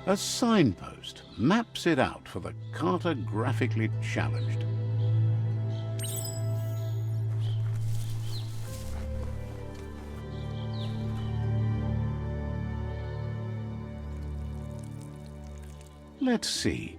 A signpost maps it out for the cartographically challenged. Let's see.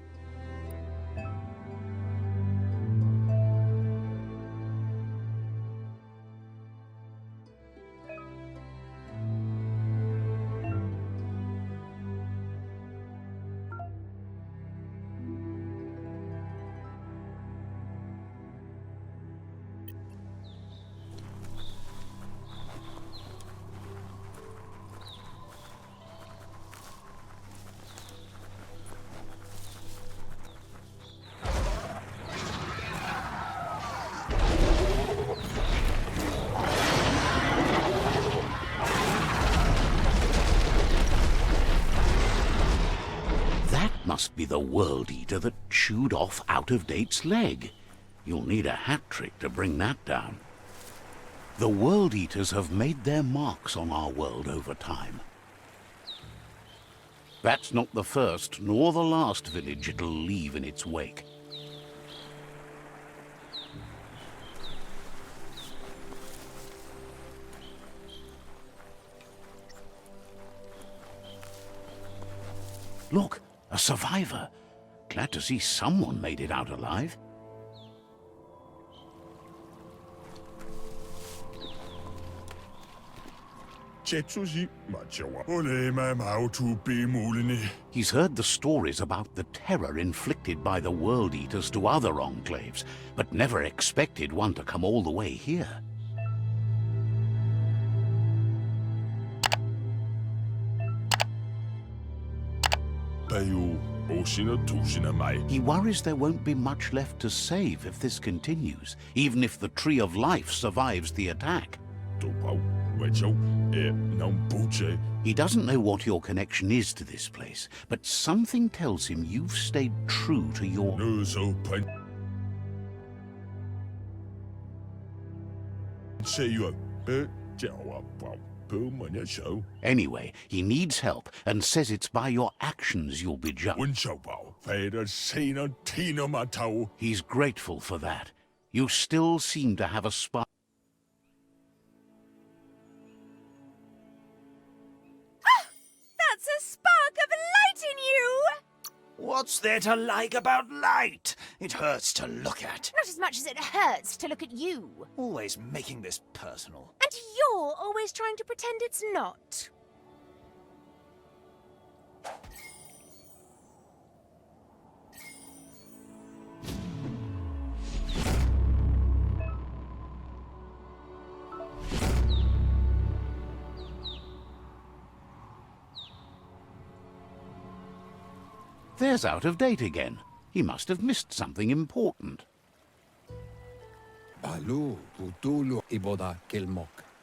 Must be the World Eater that chewed off Out-of-Date's leg. You'll need a hat trick to bring that down. The World Eaters have made their marks on our world over time. That's not the first nor the last village it'll leave in its wake. Look! A survivor. Glad to see someone made it out alive. He's heard the stories about the terror inflicted by the World Eaters to other enclaves, but never expected one to come all the way here. He worries there won't be much left to save if this continues, even if the Tree of Life survives the attack. He doesn't know what your connection is to this place, but something tells him you've stayed true to your... Anyway, he needs help and says it's by your actions you'll be judged. He's grateful for that. You still seem to have a spark. That's a spark of light in you! What's there to like about light? It hurts to look at. Not as much as it hurts to look at you. Always making this personal. And you're always trying to pretend it's not. There's Out of Date again. He must have missed something important.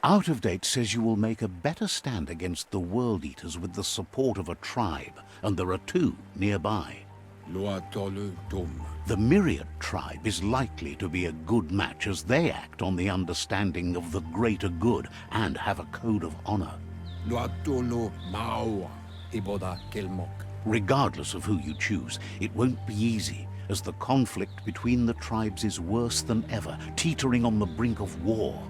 Out of Date says you will make a better stand against the World Eaters with the support of a tribe, and there are two nearby. The Myriad tribe is likely to be a good match as they act on the understanding of the greater good and have a code of honor. Regardless of who you choose, it won't be easy, as the conflict between the tribes is worse than ever, teetering on the brink of war.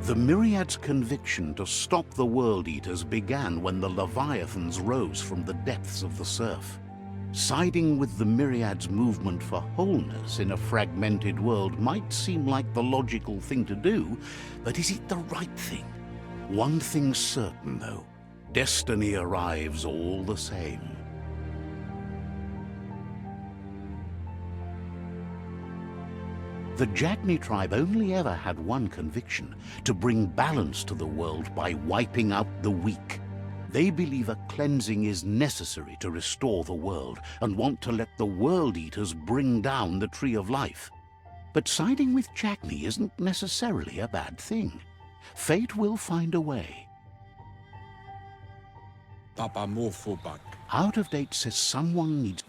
The Myriad's conviction to stop the World Eaters began when the Leviathans rose from the depths of the surf. Siding with the Myriad's movement for wholeness in a fragmented world might seem like the logical thing to do, but is it the right thing? One thing's certain, though. Destiny arrives all the same. The Jagni tribe only ever had one conviction: to bring balance to the world by wiping out the weak. They believe a cleansing is necessary to restore the world, and want to let the World Eaters bring down the Tree of Life. But siding with Jagni isn't necessarily a bad thing. Fate will find a way. Out of Date says someone needs...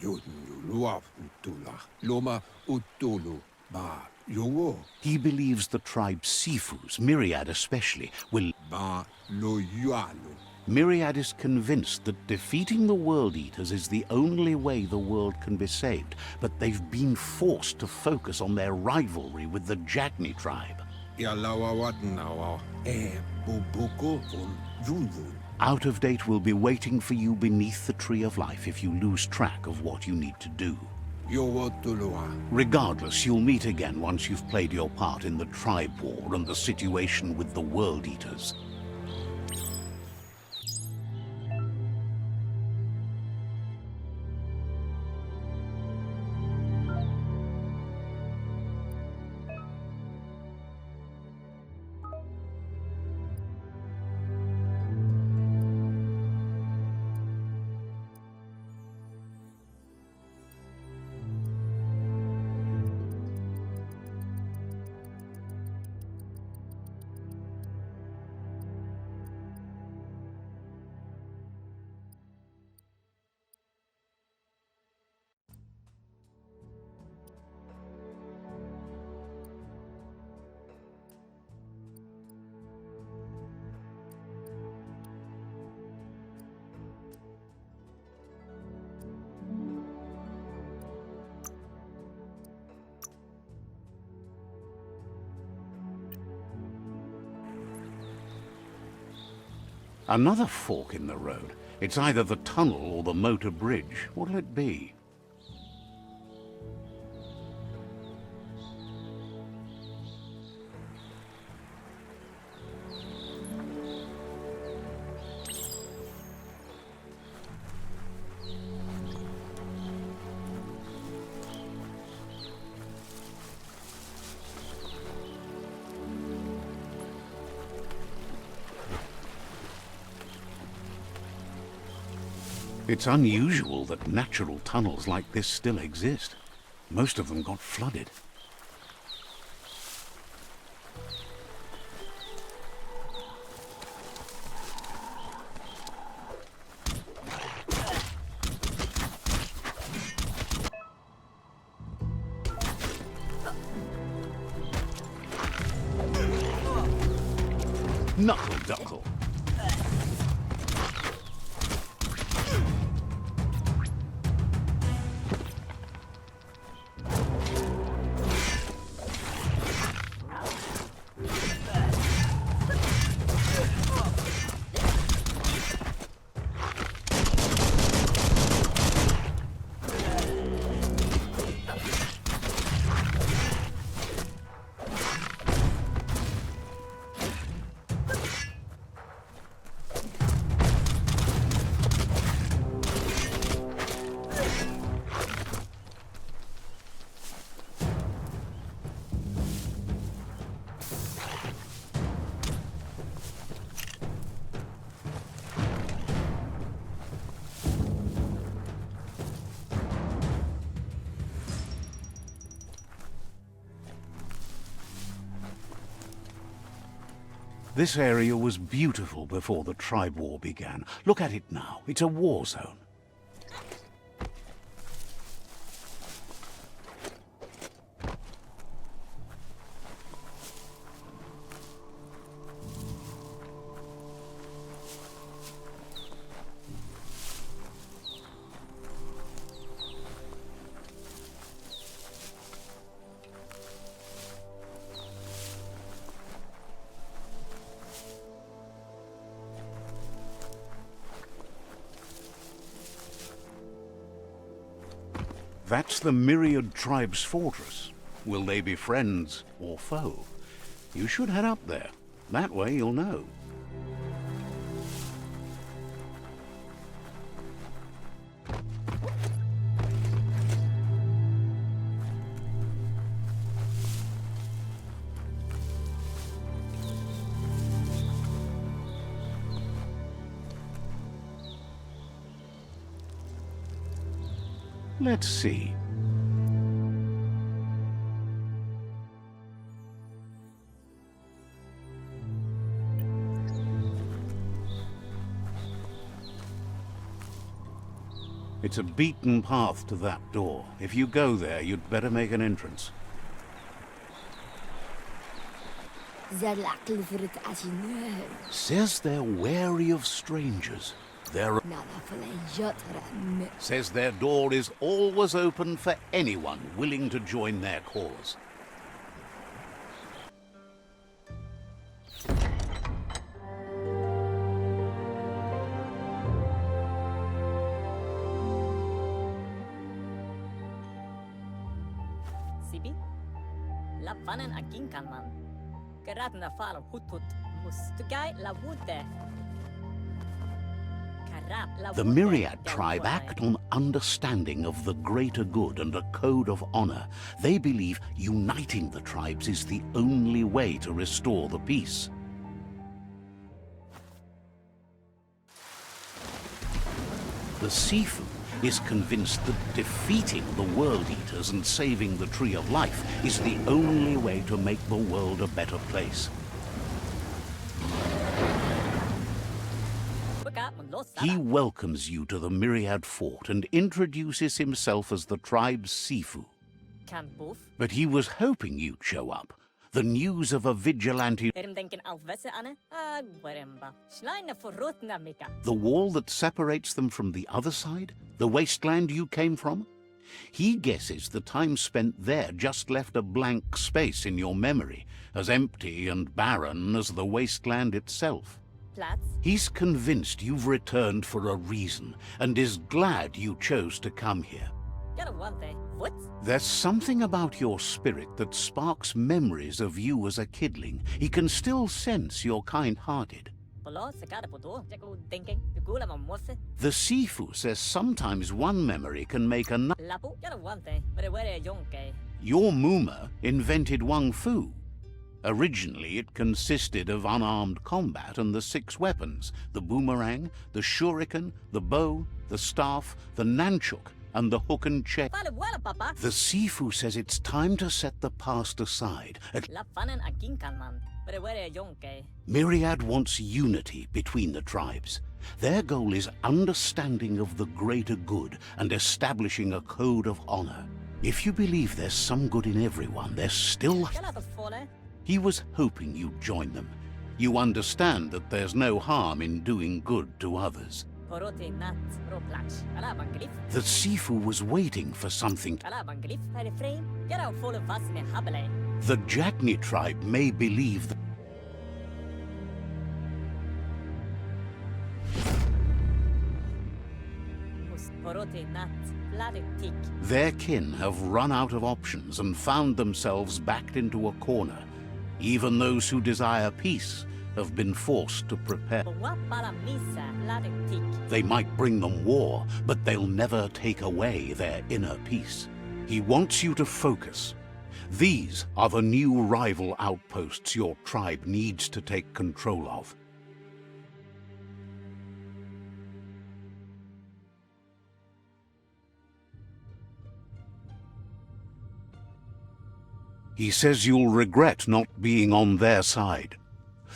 Yo, He believes the tribe Sifus, Myriad especially, will... ba lo yualo. Myriad is convinced that defeating the World Eaters is the only way the world can be saved, but they've been forced to focus on their rivalry with the Jagni tribe. Yalawa watnawa. Bubuko un yunvun. Out of Date will be waiting for you beneath the Tree of Life if you lose track of what you need to do. Yo wotulua. Regardless, you'll meet again once you've played your part in the tribe war and the situation with the World Eaters. Another fork in the road. It's either the tunnel or the motor bridge. What'll it be? It's unusual that natural tunnels like this still exist. Most of them got flooded. Knuckle duckle. This area was beautiful before the tribe war began. Look at it now. It's a war zone. That's the Myriad tribe's fortress. Will they be friends or foe? You should head up there. That way you'll know. Let's see. It's a beaten path to that door. If you go there, you'd better make an entrance. Says they're wary of strangers. Says their door is always open for anyone willing to join their cause. Sibi? Lappanen aginkanman. Geradna fal hutut mustugai la wute. The Myriad tribe act on understanding of the greater good and a code of honor. They believe uniting the tribes is the only way to restore the peace. The Sifu is convinced that defeating the World Eaters and saving the Tree of Life is the only way to make the world a better place. He welcomes you to the Myriad Fort and introduces himself as the tribe's Sifu. But he was hoping you'd show up. The news of a vigilante... The wall that separates them from the other side? The wasteland you came from? He guesses the time spent there just left a blank space in your memory, as empty and barren as the wasteland itself. He's convinced you've returned for a reason, and is glad you chose to come here. There's something about your spirit that sparks memories of you as a kidling. He can still sense you're kind-hearted. The Sifu says sometimes one memory can make another. Your Muma invented Wang Fu. Originally, it consisted of unarmed combat and the 6 weapons: the boomerang, the shuriken, the bow, the staff, the nunchuk, and the hook and chain. The Sifu says it's time to set the past aside. Myriad wants unity between the tribes. Their goal is understanding of the greater good and establishing a code of honor. If you believe there's some good in everyone, there's still... He was hoping you'd join them. You understand that there's no harm in doing good to others. The Sifu was waiting for something. The Jagni tribe may believe that... Their kin have run out of options and found themselves backed into a corner. Even those who desire peace have been forced to prepare. They might bring them war, but they'll never take away their inner peace. He wants you to focus. These are the new rival outposts your tribe needs to take control of. He says you'll regret not being on their side.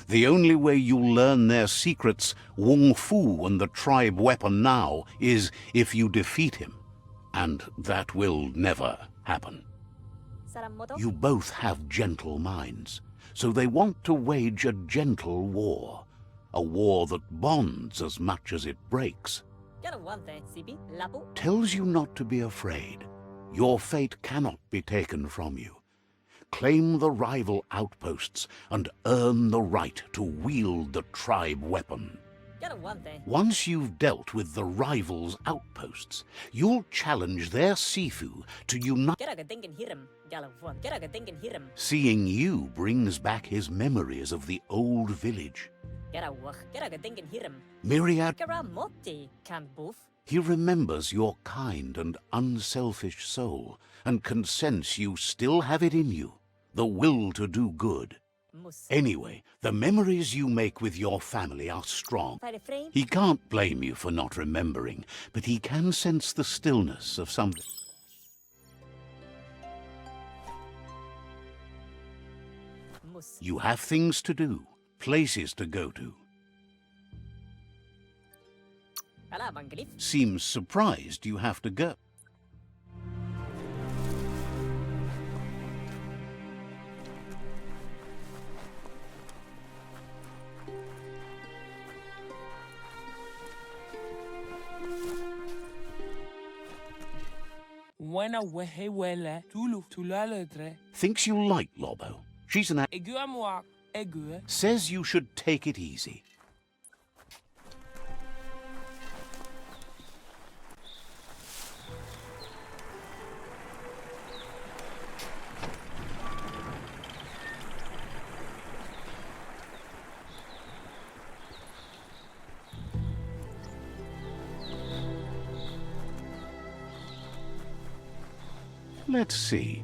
The only way you'll learn their secrets, Wung Fu and the tribe weapon now, is if you defeat him. And that will never happen. You both have gentle minds, so they want to wage a gentle war. A war that bonds as much as it breaks. Tells you not to be afraid. Your fate cannot be taken from you. Claim the rival outposts and earn the right to wield the tribe weapon. Once you've dealt with the rival's outposts, you'll challenge their Sifu to unite. Seeing you brings back his memories of the old village. Myriad. He remembers your kind and unselfish soul, and can sense you still have it in you, the will to do good. Anyway, the memories you make with your family are strong. He can't blame you for not remembering, but he can sense the stillness of something. You have things to do, places to go to. Seems surprised you have to go. Wena wehe wele, tulu, tulaletre. Thinks you like Lobo. She's an Egu amwak, egu. says you should take it easy. Let's see.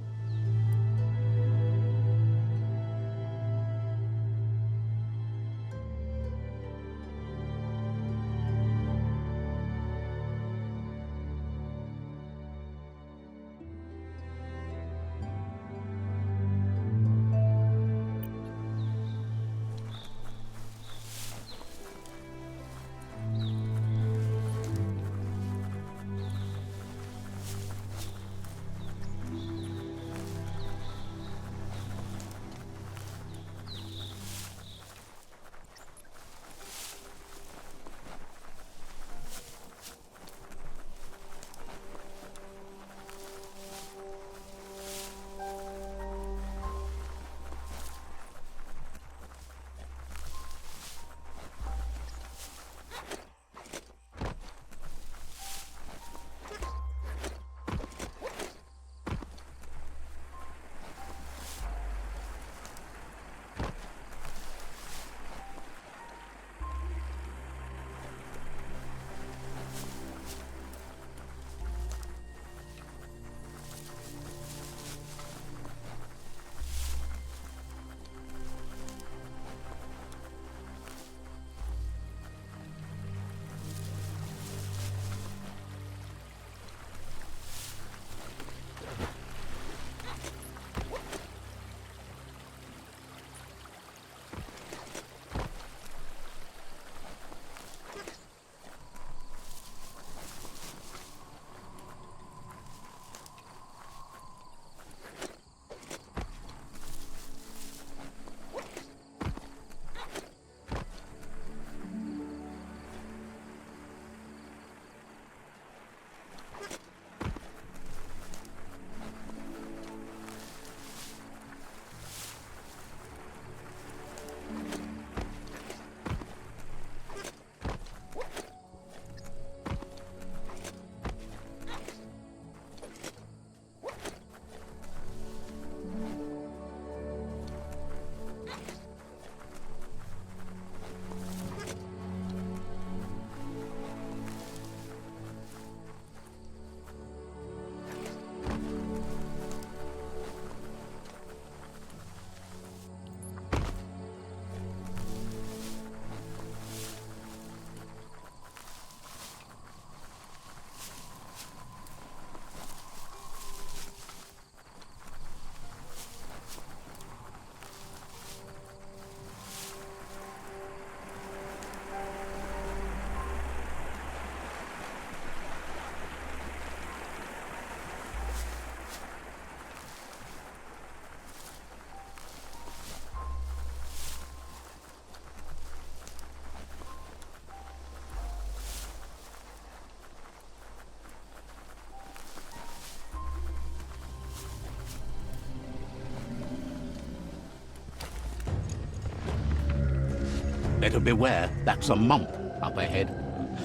Better beware, that's a mump up ahead.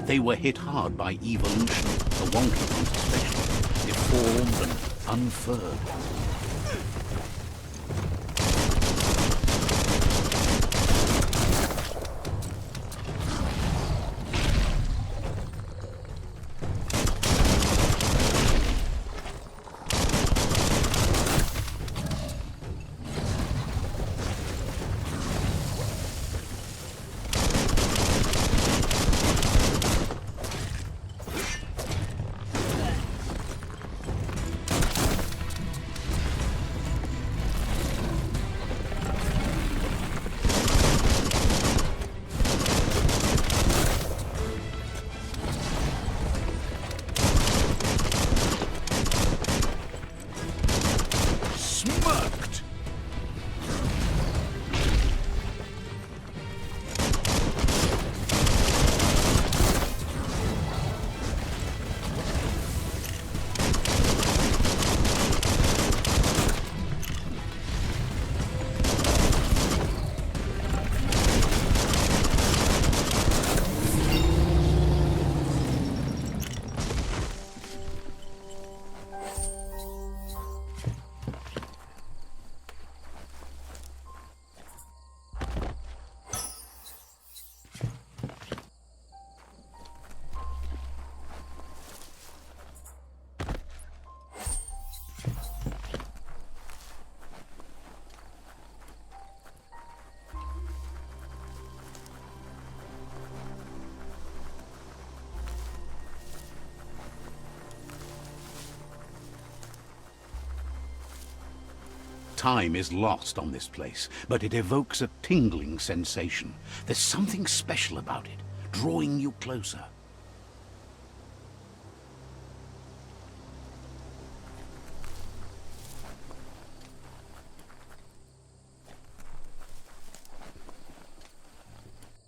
They were hit hard by evolution, the Walkthough especially, deformed and unfurred. time is lost on this place, but it evokes a tingling sensation. There's something special about it, drawing you closer.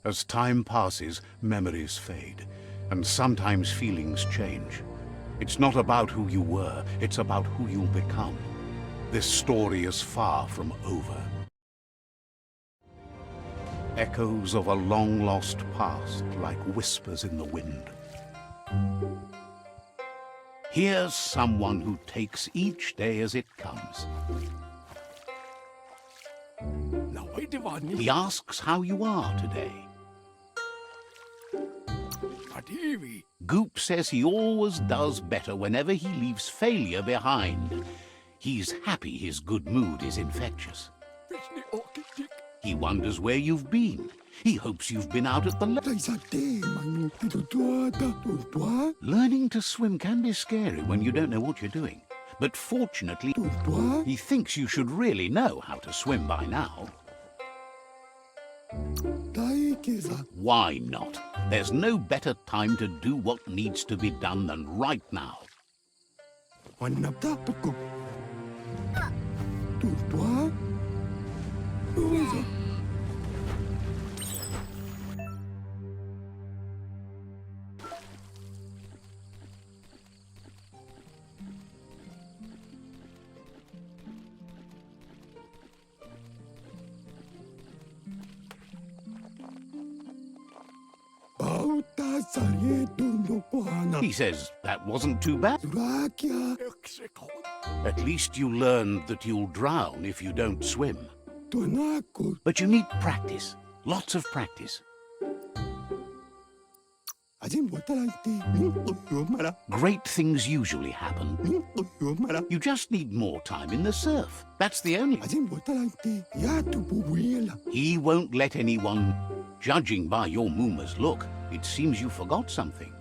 As time passes, memories fade, and sometimes feelings change. It's not about who you were, it's about who you'll become. This story is far from over. Echoes of a long-lost past, like whispers in the wind. Here's someone who takes each day as it comes. He asks how you are today. Goop says he always does better whenever he leaves failure behind. He's happy his good mood is infectious. He wonders where you've been. He hopes you've been out at the Learning to swim can be scary when you don't know what you're doing. But fortunately, he thinks you should really know how to swim by now. Why not? There's no better time to do what needs to be done than right now. He says that wasn't too bad. At least you learned that you'll drown if you don't swim. But you need practice. Lots of practice. Great things usually happen. You just need more time in the surf. That's the only... He won't let anyone... Judging by your Muma's look, it seems you forgot something.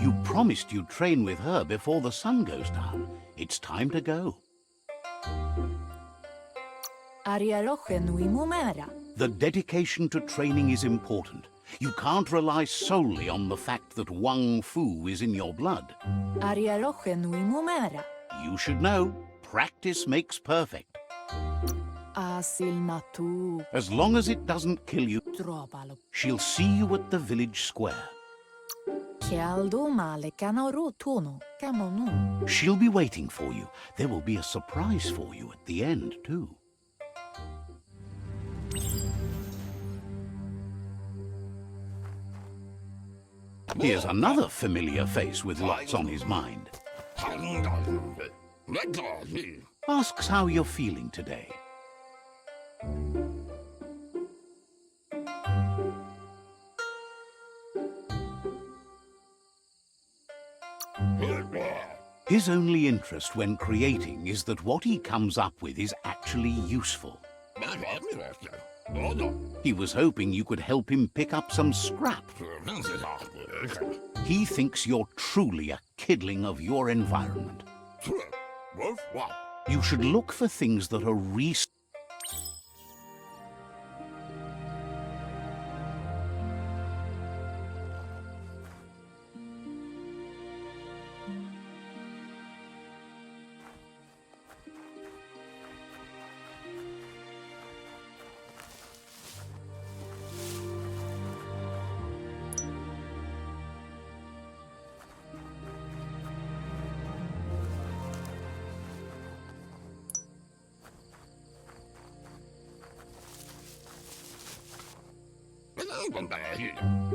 You promised you'd train with her before the sun goes down. It's time to go. The dedication to training is important. You can't rely solely on the fact that Wang Fu is in your blood. You should know, practice makes perfect. As long as it doesn't kill you, she'll see you at the village square. She'll be waiting for you. There will be a surprise for you at the end, too. Here's another familiar face with lots on his mind. Asks how you're feeling today. His only interest when creating is that what he comes up with is actually useful. He was hoping you could help him pick up some scrap. He thinks you're truly a kidling of your environment. You should look for things that are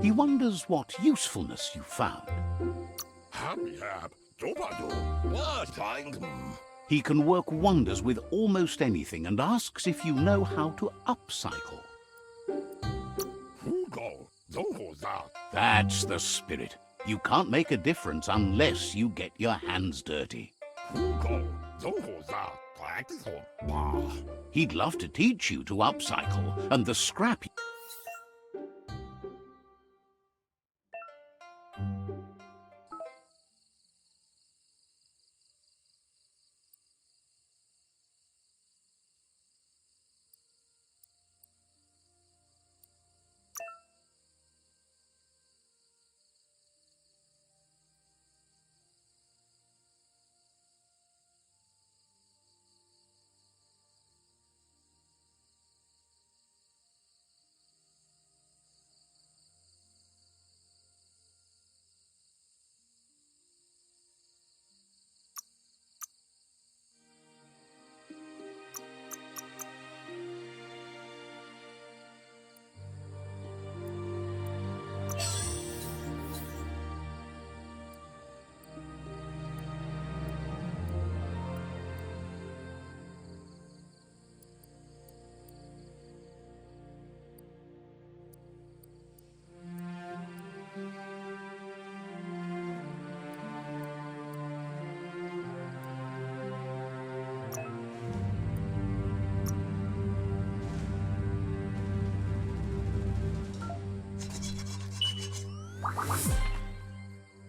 He wonders what usefulness you found. He can work wonders with almost anything and asks if you know how to upcycle. That's the spirit. You can't make a difference unless you get your hands dirty. He'd love to teach you to upcycle, and the scrap...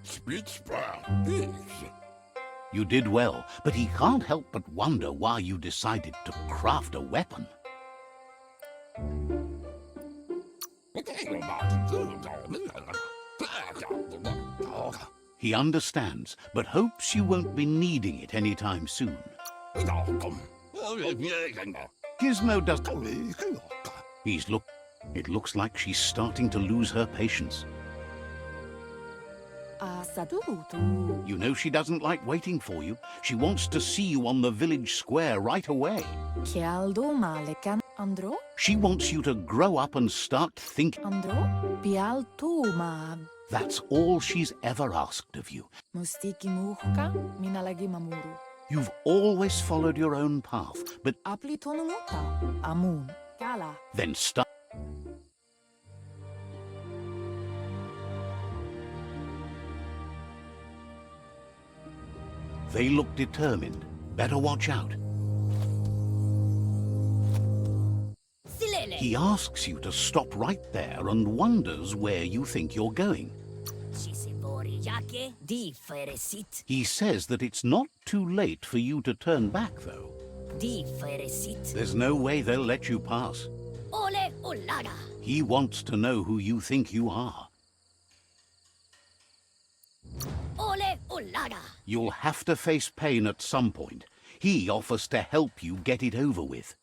Speech pigs. You did well, but he can't help but wonder why you decided to craft a weapon. He understands, but hopes you won't be needing it anytime soon. Gizmo does... It looks like she's starting to lose her patience. You know she doesn't like waiting for you. She wants to see you on the village square right away. She wants you to grow up and start thinking. That's all she's ever asked of you. You've always followed your own path, but then start. They look determined. Better watch out. He asks you to stop right there and wonders where you think you're going. He says that it's not too late for you to turn back, though. There's no way they'll let you pass. He wants to know who you think you are. You'll have to face pain at some point. He offers to help you get it over with.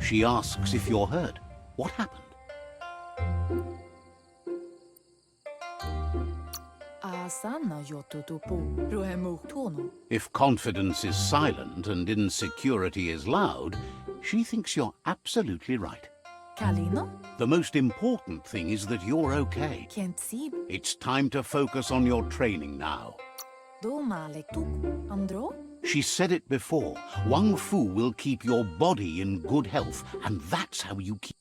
She asks if you're hurt. What happened? If confidence is silent and insecurity is loud, she thinks you're absolutely right. The most important thing is that you're okay. It's time to focus on your training now. She said it before. Wang Fu will keep your body in good health, and that's how you keep...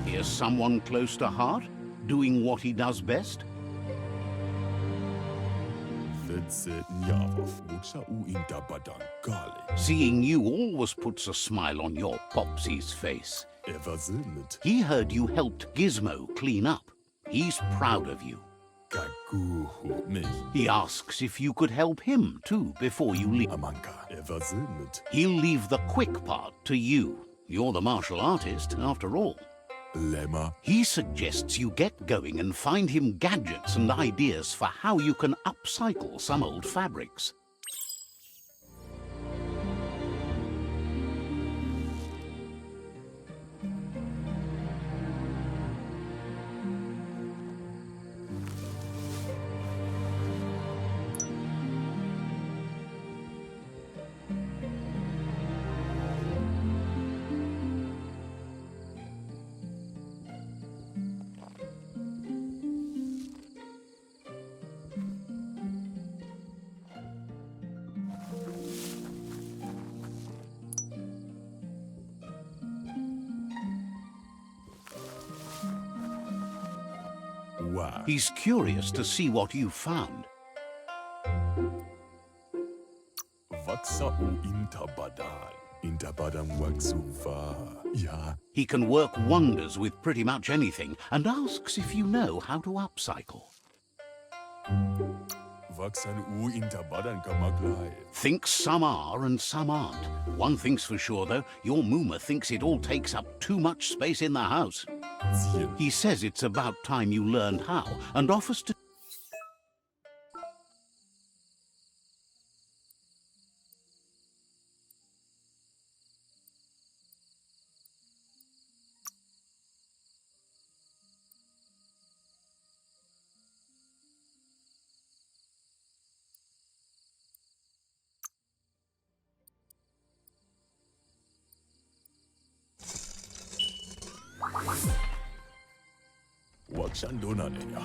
Here's someone close to heart, doing what he does best. Seeing you always puts a smile on your Popsy's face. He heard you helped Gizmo clean up. He's proud of you. He asks if you could help him too before you leave. He'll leave the quick part to you. You're the martial artist, after all. He suggests you get going and find him gadgets and ideas for how you can upcycle some old fabrics. Wow. He's curious to see what you found. Vaksa u intabadan. Intabadan waksuva. Ja. He can work wonders with pretty much anything and asks if you know how to upcycle. Vaksan u intabadan kamaglai. Thinks some are and some aren't. One thing's for sure, though, your Mooma thinks it all takes up too much space in the house. Zien. He says it's about time you learned how and offers to... Waksan donaneya.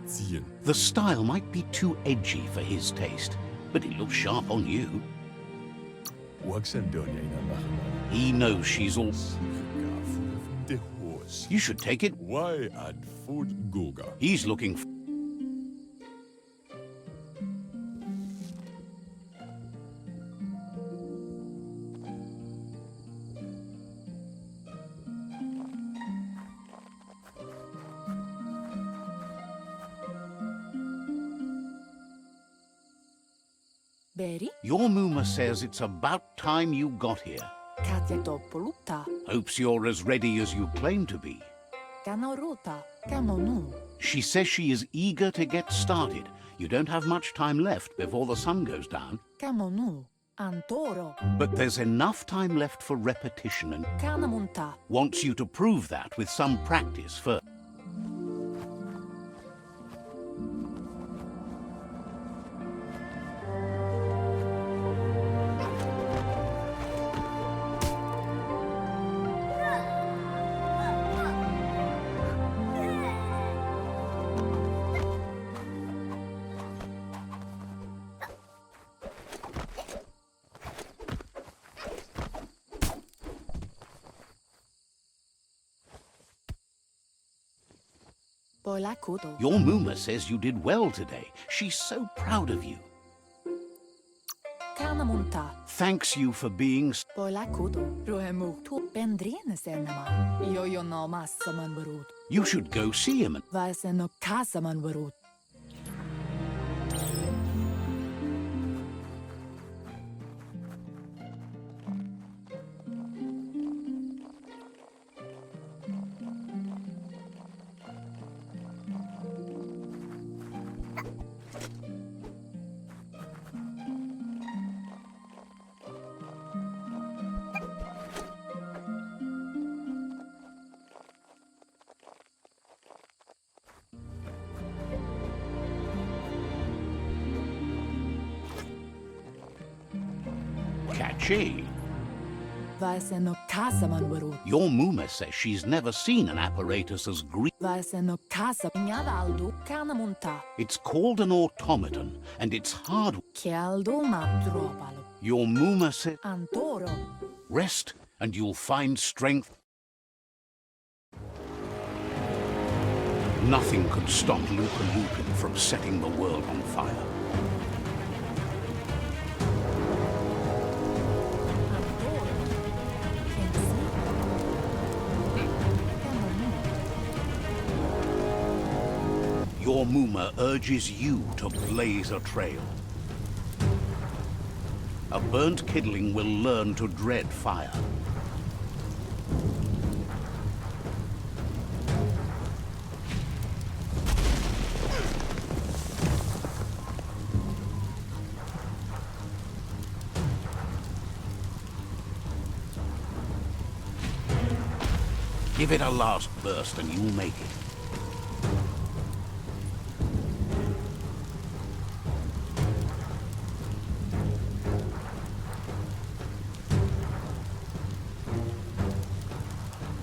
Zien. The style might be too edgy for his taste, but it looks sharp on you. Waksan donena lahman. He knows she's all... De horse. You should take it. Why ad food goga? He's looking for... Beri, Your Mooma says it's about time you got here. Katja Topoluta, Hopes you're as ready as you claim to be. Kanorota, Kamonu, She says she is eager to get started. You don't have much time left before the sun goes down. Kamonu, Antoro, But there's enough time left for repetition and Kanamunta, wants you to prove that with some practice first. Boilakudo, Your Mooma says you did well today. She's so proud of you. Kanamunta, Thanks you for being... Boilakudo, Ruhemuktu, Bendrine Senema, Yoyo no Massaman Barut, You should go see him and... Vaiseno Kasaman Barut. Catchy. Vaiseno Kasaman Barut, Your Mooma says she's never seen an apparatus as green. Vaiseno Kasa, Nyadaldu, Kanamunta, It's called an automaton, and it's hard. Kialdo Matropalo, Your Mooma says, Antoro, rest and you'll find strength. Nothing could stop Lupin from setting the world on fire. Antoro, Kensi, Kamonu, Your Mooma urges you to blaze a trail. A burnt kidling will learn to dread fire. Give it a last burst and you'll make it.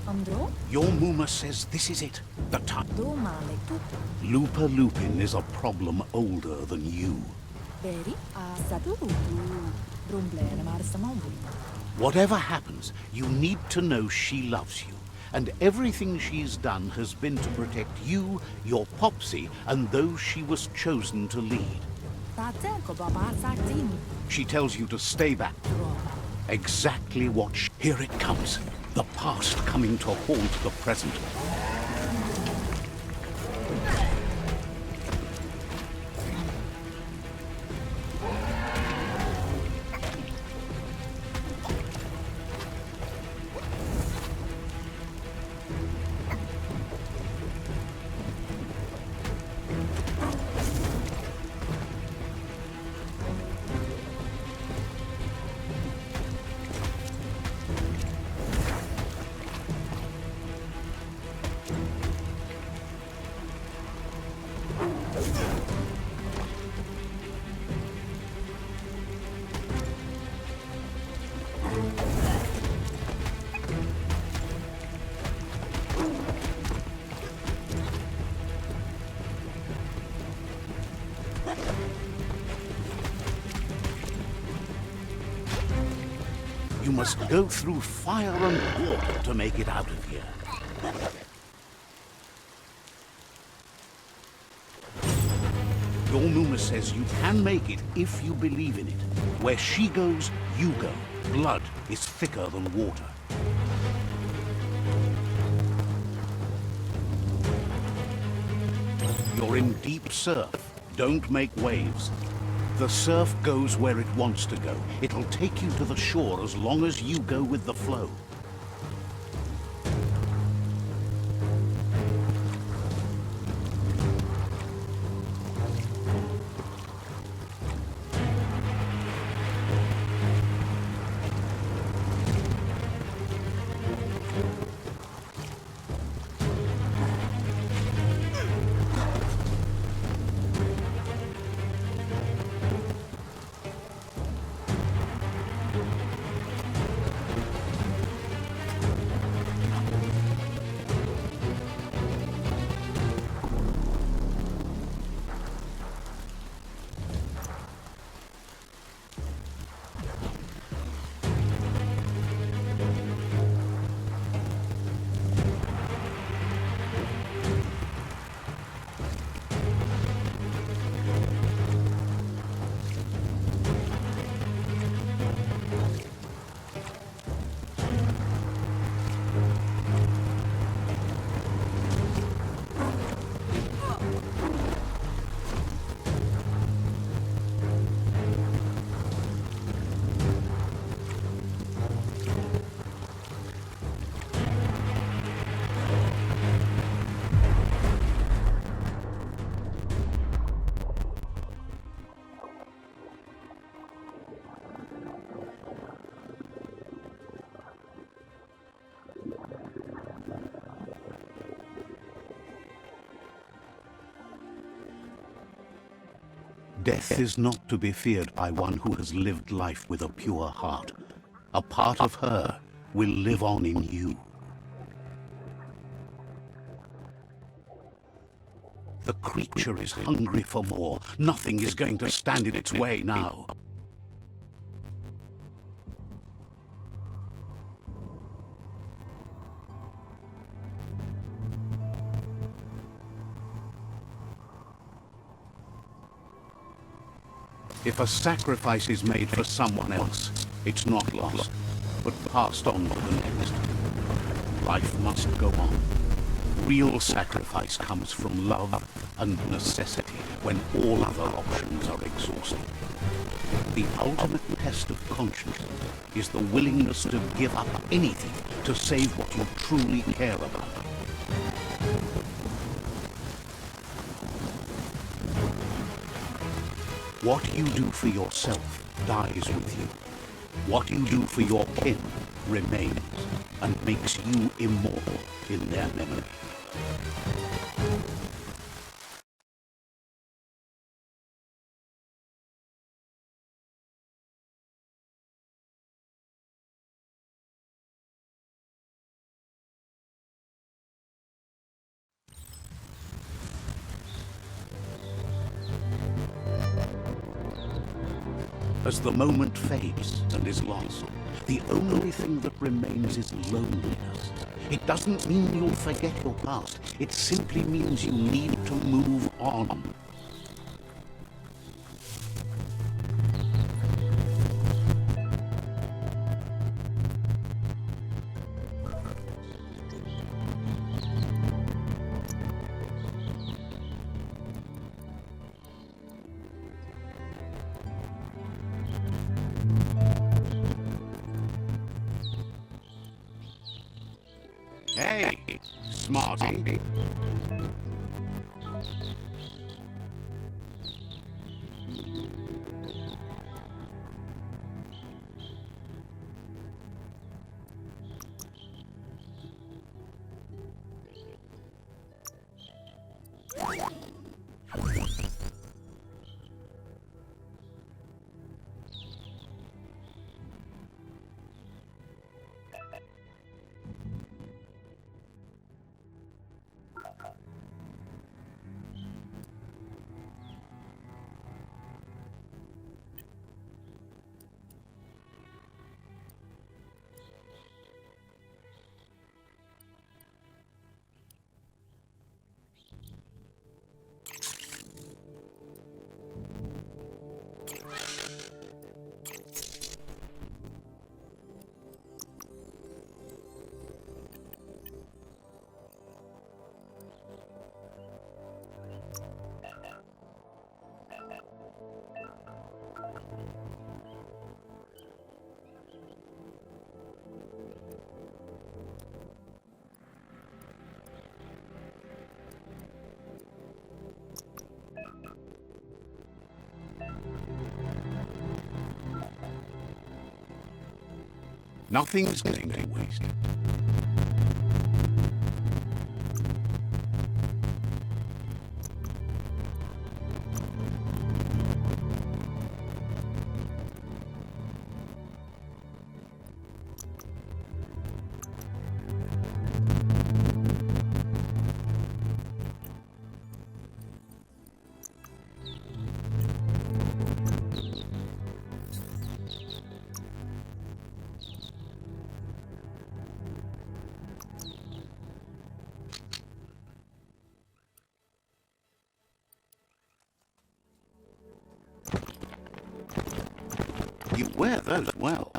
Andro, Your Mooma says this is it. The time. Domale Tutu, Lupin is a problem older than you. Beri, Asadutu, Rumblere Marsamambu. Whatever happens, you need to know she loves you. And everything she's done has been to protect you, your Popsy, and those she was chosen to lead. Tatenko Baba Saktin, She tells you to stay back. Exactly what Here it comes. The past coming to haunt the present. You must go through fire and water to make it out of here. Your Muma says you can make it if you believe in it. Where she goes, you go. Blood is thicker than water. You're in deep surf. Don't make waves. The surf goes where it wants to go. It'll take you to the shore as long as you go with the flow. Death is not to be feared by one who has lived life with a pure heart. A part of her will live on in you. The creature is hungry for more. Nothing is going to stand in its way now. If a sacrifice is made for someone else, it's not lost, but passed on to the next. Life must go on. Real sacrifice comes from love and necessity when all other options are exhausted. The ultimate test of conscience is the willingness to give up anything to save what you truly care about. What you do for yourself dies with you. What you do for your kin remains and makes you immortal in their memory. As the moment fades and is lost, the only thing that remains is loneliness. It doesn't mean you'll forget your past. It simply means you need to move on. Hey, smarty. Nothing's going to waste. You wear those well.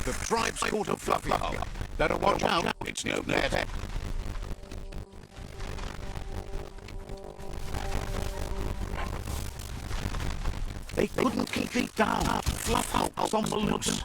The tribe's caught a fluffy hole. Better watch out, it's no net. They couldn't keep it down. Fluff out on the loose.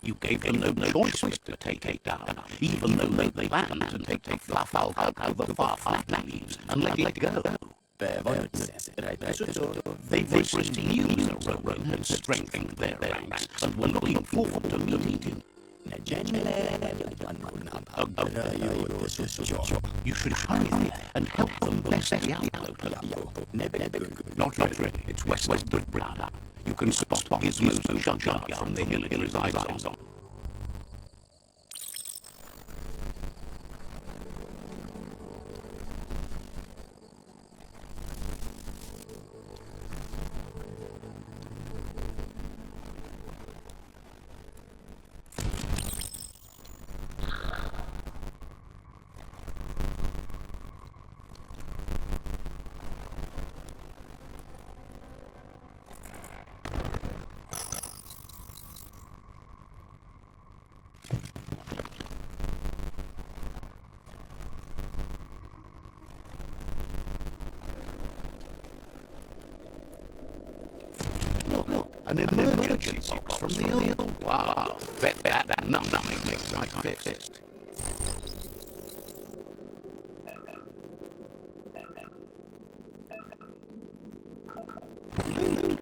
You gave them no choice but to take it down, even though they planned to take the fluff out of the far-flung leaves and let it go. They've received news that Rowan had strengthened their ranks and were looking forward to meeting him. You should hurry and help them bless the outlook. Not ready. It's west radbrad. You can spot gizmos and shut from the hill it resides on. An emergency box from the old. Wow, bet that nothing makes my fist. Loot.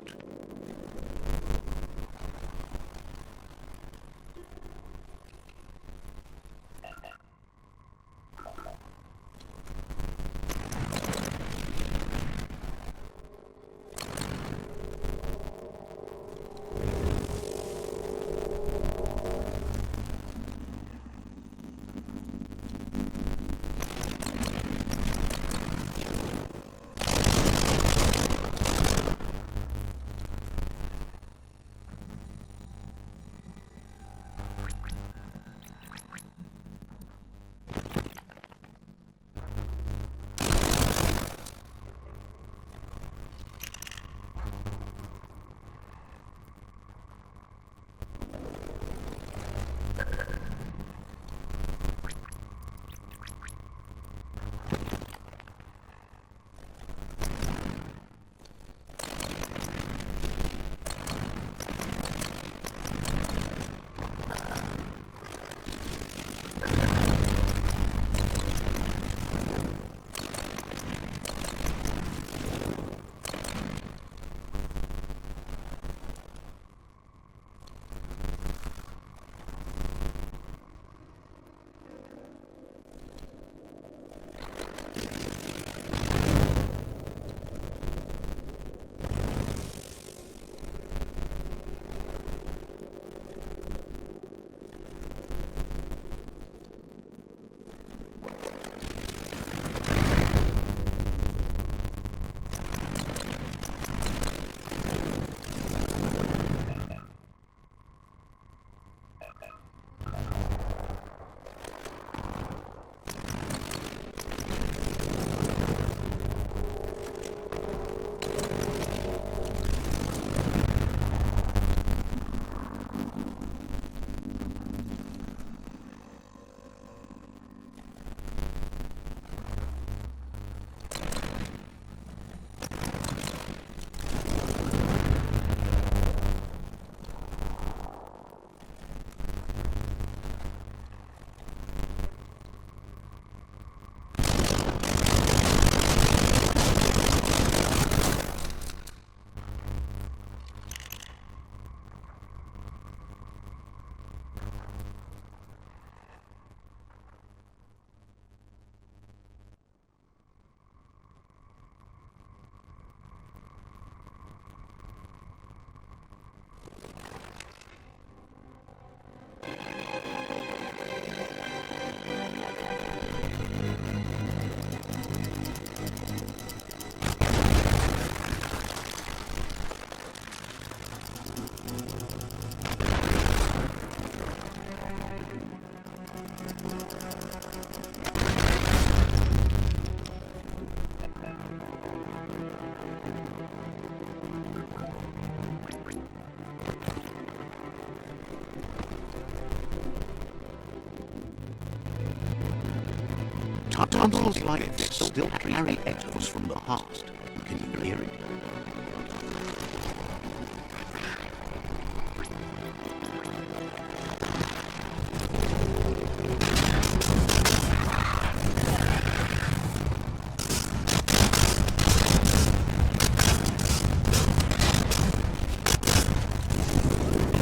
Tunnels like this still carry echoes from the past. Can you hear it?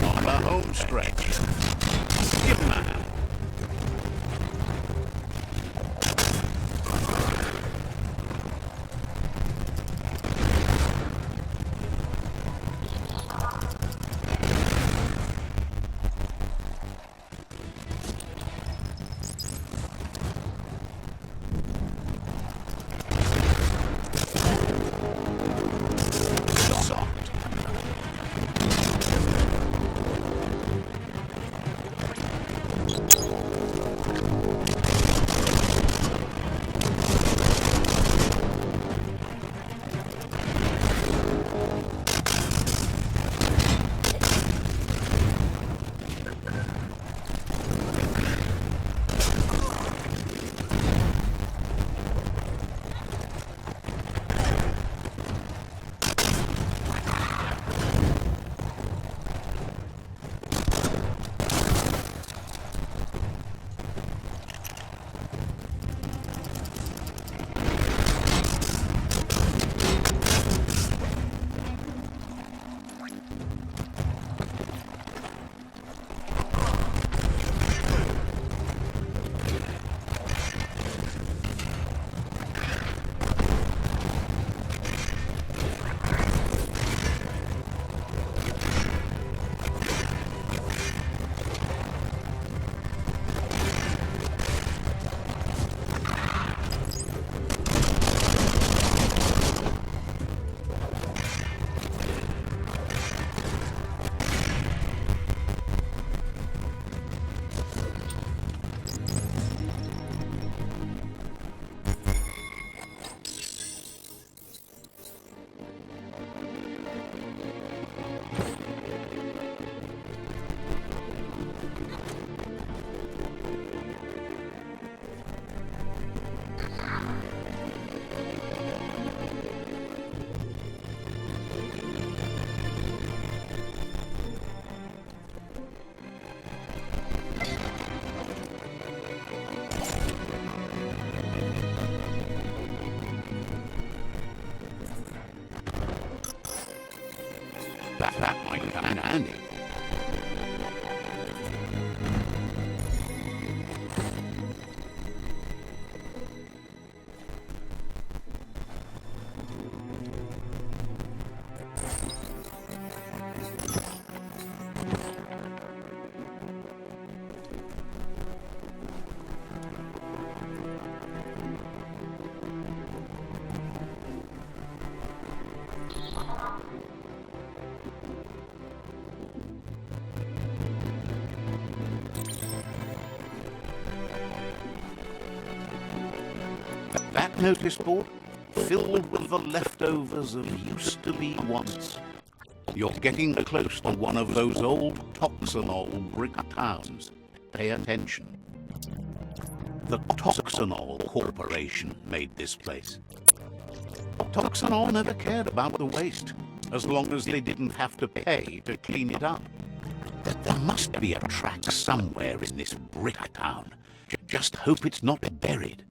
On the home stretch. Give him a notice board filled with the leftovers of used-to-be once. You're getting close to one of those old Toxanol brick towns. Pay attention. The Toxanol Corporation made this place. Toxanol never cared about the waste, as long as they didn't have to pay to clean it up. But there must be a track somewhere in this brick town. Just hope it's not buried.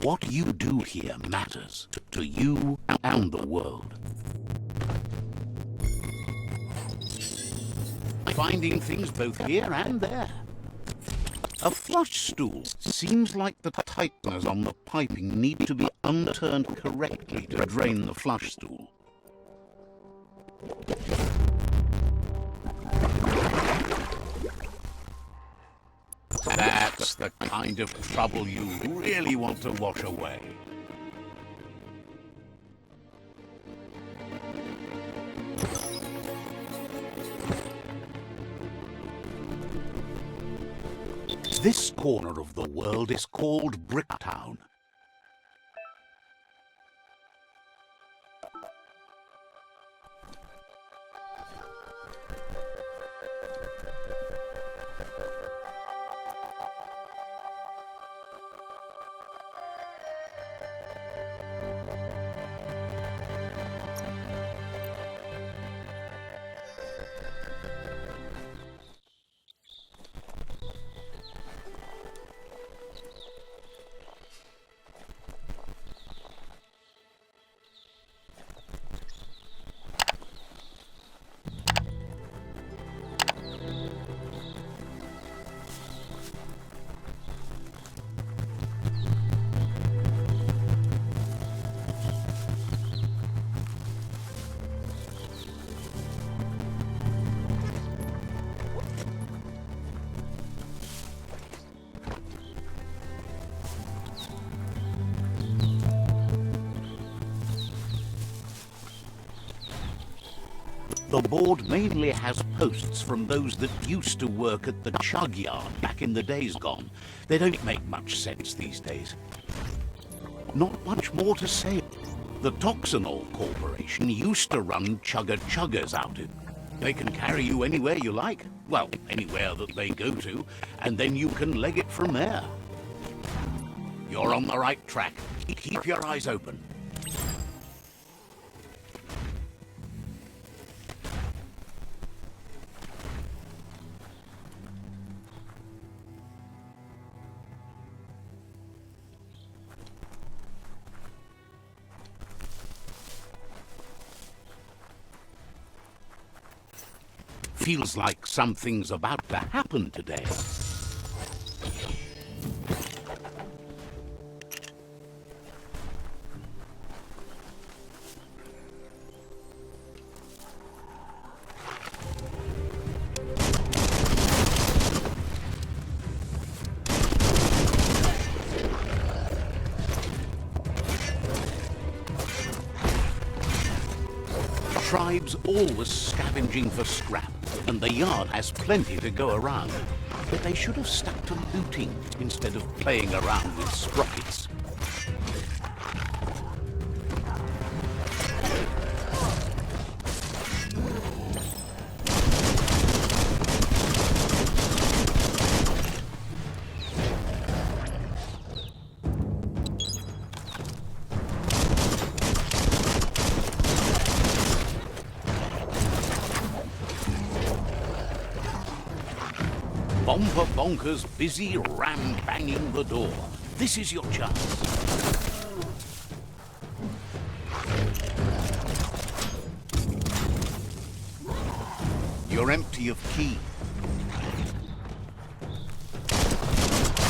What you do here matters to you and the world. Finding things both here and there. A flush stool seems like the tighteners on the piping need to be unturned correctly to drain the flush stool. That's the kind of trouble you really want to wash away. This corner of the world is called Bricktown. The board mainly has posts from those that used to work at the chug yard back in the days gone. They don't make much sense these days. Not much more to say. The Toxanol Corporation used to run chugger-chuggers out in. They can carry you anywhere you like. Well, anywhere that they go to, and then you can leg it from there. You're on the right track. Keep your eyes open. Feels like something's about to happen today. Tribes always scavenging for scrap, and the yard has plenty to go around. But they should have stuck to looting instead of playing around with sprockets. Bomber Bonker's busy ram-banging the door. This is your chance. You're empty of key.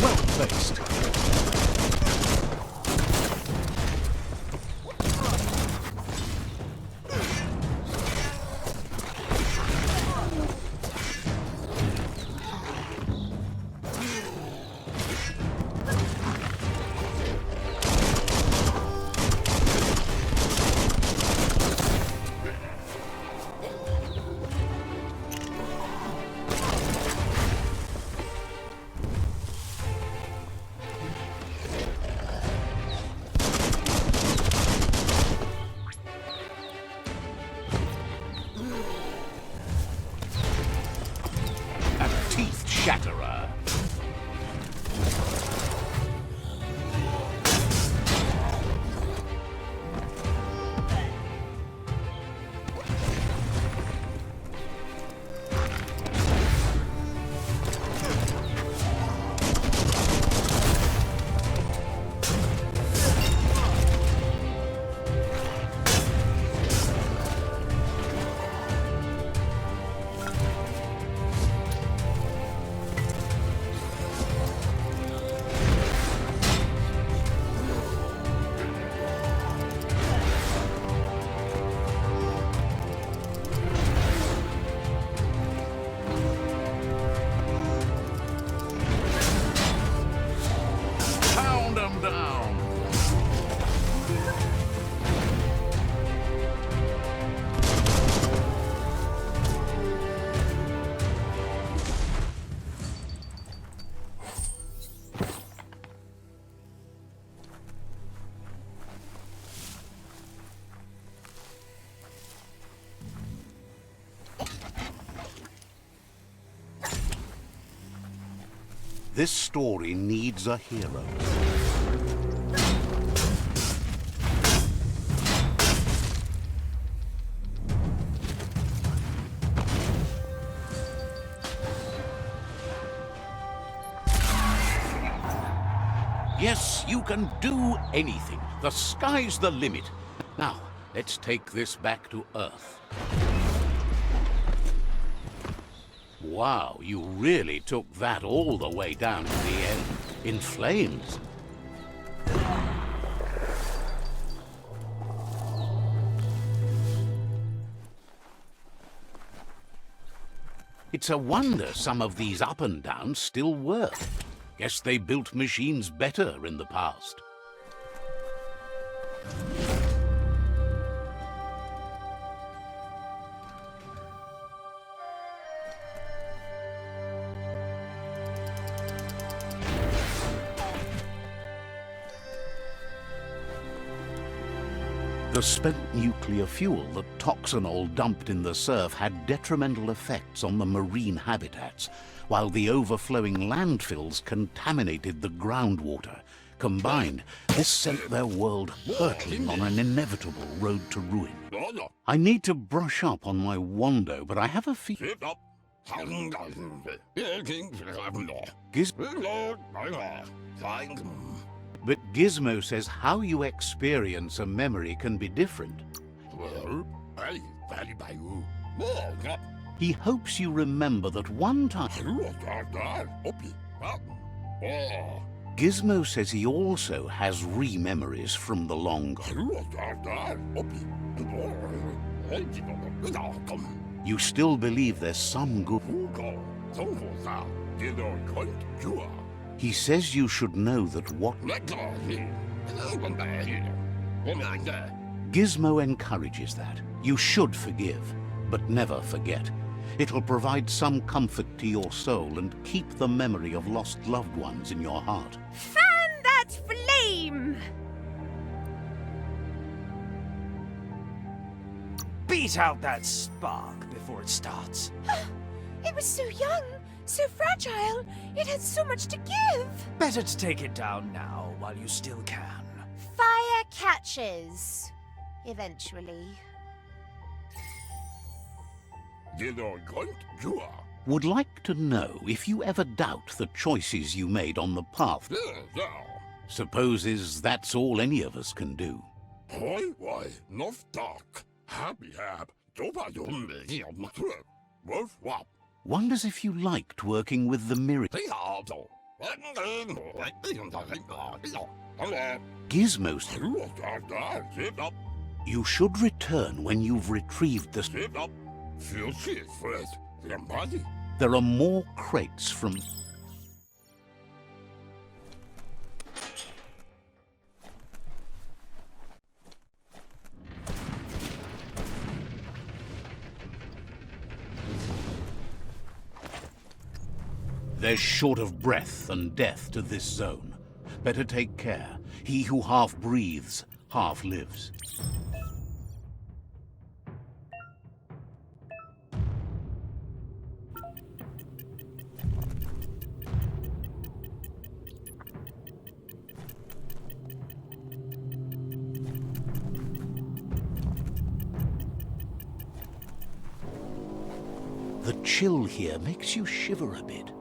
Well placed. This story needs a hero. Yes, you can do anything. The sky's the limit. Now, let's take this back to Earth. Wow, you really took that all the way down to the end, in flames. It's a wonder some of these up and downs still work. Guess they built machines better in the past. The spent nuclear fuel, the toxinol dumped in the surf, had detrimental effects on the marine habitats, while the overflowing landfills contaminated the groundwater. Combined, this sent their world hurtling on an inevitable road to ruin. I need to brush up on my Wando, but I have a feeling... But Gizmo says how you experience a memory can be different. He hopes you remember that one time... Gizmo says he also has re-memories from the long gone. You still believe there's some good... He says you should know that what... Gizmo encourages that. You should forgive, but never forget. It'll provide some comfort to your soul and keep the memory of lost loved ones in your heart. Fan that flame! Beat out that spark before it starts. It was so young, so fragile. It had so much to give. Better to take it down now while you still can. Fire catches. Eventually. Would like to know if you ever doubt the choices you made on the path. Supposes that's all any of us can do. Wonders if you liked working with the mirror. Gizmos. You should return when you've retrieved the... There are more crates from... There's short of breath and death to this zone. Better take care. He who half breathes, half lives. The chill here makes you shiver a bit.